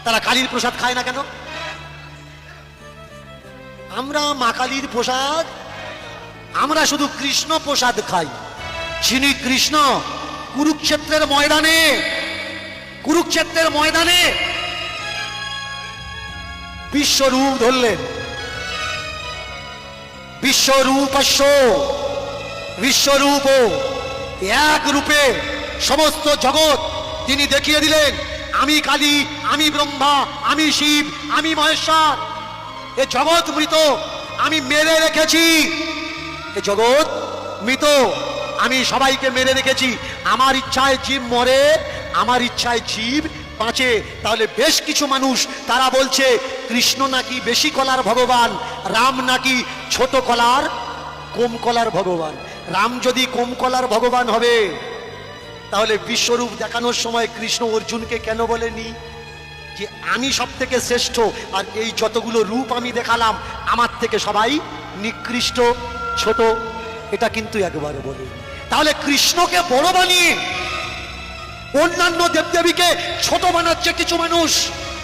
তারা কালীর প্রসাদ খায় না কেন? আমরা মা কালীর প্রসাদ, আমরা শুধু কৃষ্ণ প্রসাদ খাই। যিনি কৃষ্ণ কুরুক্ষেত্রের ময়দানে বিশ্বরূপ ধরলেন। বিশ্বরূপ এক রূপে সমস্ত জগৎ তিনি দেখিয়ে দিলেন, আমি কালী, আমি ব্রহ্মা, আমি শিব, আমি মহেশ্বর। এ জগৎ মৃত, আমি মেরে রেখেছি। এ জগৎ মৃত, আমি সবাইকে মেরে রেখেছি। আমার ইচ্ছায় জীব মরে, আমার ইচ্ছায় জীব বাঁচে। তাহলে বেশ কিছু মানুষ তারা বলছে কৃষ্ণ নাকি বেশি কলার ভগবান, রাম নাকি ছোট কলার কম কলার ভগবান। রাম যদি কম কলার ভগবান হবে, তাহলে বিশ্বরূপ দেখানোর সময় কৃষ্ণ অর্জুনকে কেন বলেনি যে আমি সব থেকে শ্রেষ্ঠ, আর এই যতগুলো রূপ আমি দেখালাম আমার থেকে সবাই নিকৃষ্ট, ছোট? এটা কিন্তু একবার বলে। তাহলে কৃষ্ণকে বড় বানিয়ে অন্যান্য দেবদেবীকে ছোট বানাচ্ছে কিছু মানুষ,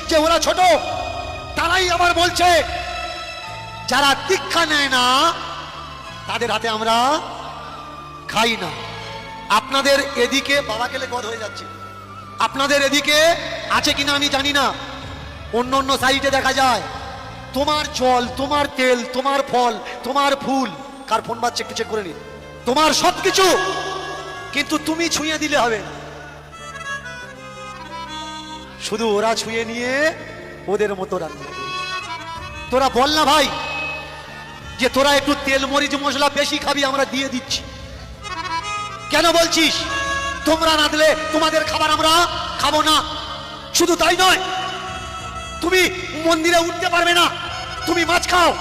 যে ওরা ছোট। তারাই আবার বলছে যারা দীক্ষা নেয় না তাদের হাতে আমরা খাই না। আপনাদের এদিকে, বাবা গেলে গদ হয়ে যাচ্ছে, আপনাদের এদিকে আছে কিনা আমি জানি না, অন্য অন্য সাইডে দেখা যায় তোমার জল, তোমার তেল, তোমার ফল, তোমার ফুল, কার ফোন বাজছে একটু চেক করে নিন, তোমার সবকিছু, কিন্তু তুমি ছুঁয়ে দিলে হবে না। শুধু ওরা ছুঁয়ে নিয়ে ওদের মতো রান্না। তোরা বল না ভাই যে তোরা একটু তেল মরিচ মশলা বেশি খাবি, আমরা দিয়ে দিচ্ছি। কেন বলছিস তোমরা না দিলে তোমাদের খাবার আমরা খাবো না? শুধু তাই নয়, তুমি মন্দিরে উঠতে পারবে না, তুমি মাছ খাও,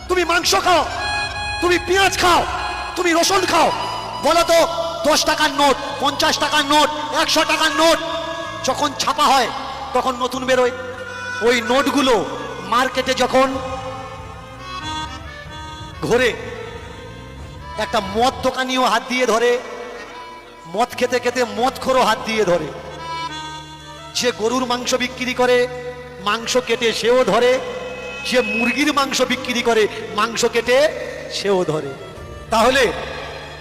তুমি মাংস খাও, তুমি পেঁয়াজ খাও, তুমি রসুন খাও। বলো তো 10 টাকার নোট, 50 টাকার নোট, 100 টাকার নোট যখন ছাপা হয় তখন নতুন বেরোয়, ওই নোটগুলো মার্কেটে যখন ঘোরে, একটা মদ দোকানিও হাত দিয়ে ধরে, মদ খেতে খেতে মদখোরও হাত দিয়ে ধরে, যে গরুর মাংস বিক্রি করে মাংস কেটে সেও ধরে, যে মুরগির মাংস বিক্রি করে মাংস কেটে সেও ধরে। তাহলে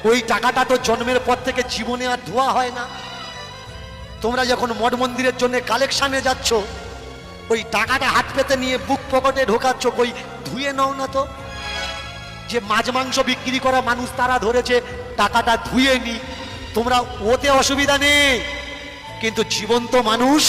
ওই টাকাটা তো জন্মের পর থেকে জীবনে আর ধোয়া হয় না। তোমরা যখন মঠ মন্দিরের জন্য কালেকশনে যাচ্ছ, ওই টাকাটা হাত পেতে নিয়ে বুক পকেটে ঢোকাচ্ছ, কই ধুয়ে নাও না তো? যে মাছ মাংস বিক্রি করা মানুষ তারা ধরেছে, টাকাটা ধুয়ে নি, তোমরা ওতে অসুবিধা নেই, কিন্তু জীবন্ত মানুষ